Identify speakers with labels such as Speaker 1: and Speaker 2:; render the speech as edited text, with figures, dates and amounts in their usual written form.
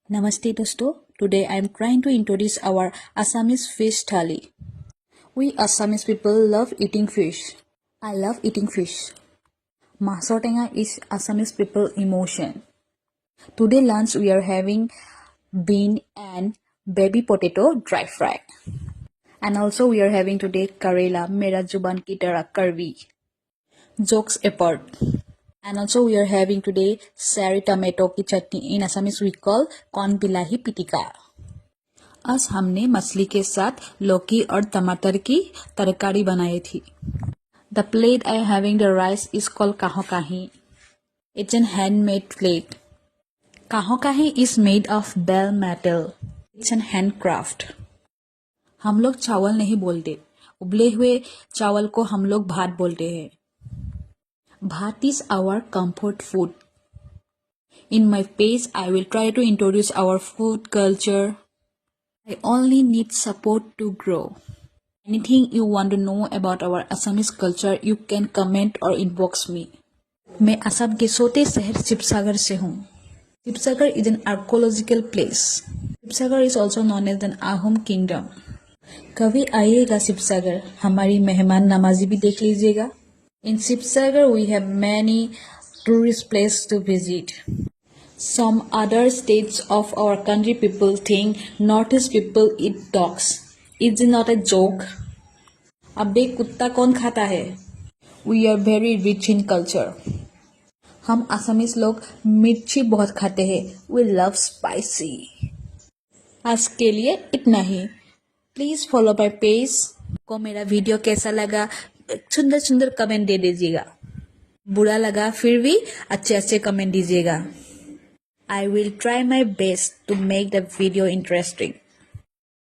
Speaker 1: Namaste dosto. Today I am trying to introduce our Assamese fish thali. We Assamese people love eating fish. I love eating fish. Masor tenga is Assamese people emotion. Today lunch we are having bean and baby potato dry fry. And also we are having today Karela Mera Juban Ki Tarah Karvi. Jokes apart. And also we are having today sari tomato ki chutney. In Assamese we call kon bilahi pitika. आज हमने मछली के साथ लौकी और टमाटर की तरकारी बनाई थी. The plate I am having the rice is called kahokahi. It's an handmade plate. Kahokahi is made of bell metal. It's an handcraft. हम लोग चावल नहीं बोलते. उबले हुए चावल को हम लोग भात बोलते हैं. Bhat is our comfort food. In my page, I will try to introduce our food culture. I only need support to grow. Anything you want to know about our Assamese culture, you can comment or inbox me. मैं असम के छोटे शहर शिवसागर से हूँ. Shivsagar is an archaeological place. Shivsagar is also known as an Ahom kingdom. कभी आइएगा शिवसागर, हमारी मेहमान नवाजी भी देख लीजिएगा. In Shivsagar, we have many tourist places to visit. Some other states of our country people think Northeast people eat dogs. Is it not a joke? अबे कुत्ता कौन खाता है? We are very rich in culture. हम Assamese लोग मिर्ची बहुत खाते हैं. We love spicy. आज के लिए इतना ही. Please follow my page. को मेरा वीडियो कैसा लगा सुंदर सुंदर कमेंट दे दीजिएगा. बुरा लगा फिर भी अच्छे अच्छे कमेंट दीजिएगा. I will try my best to make the video interesting.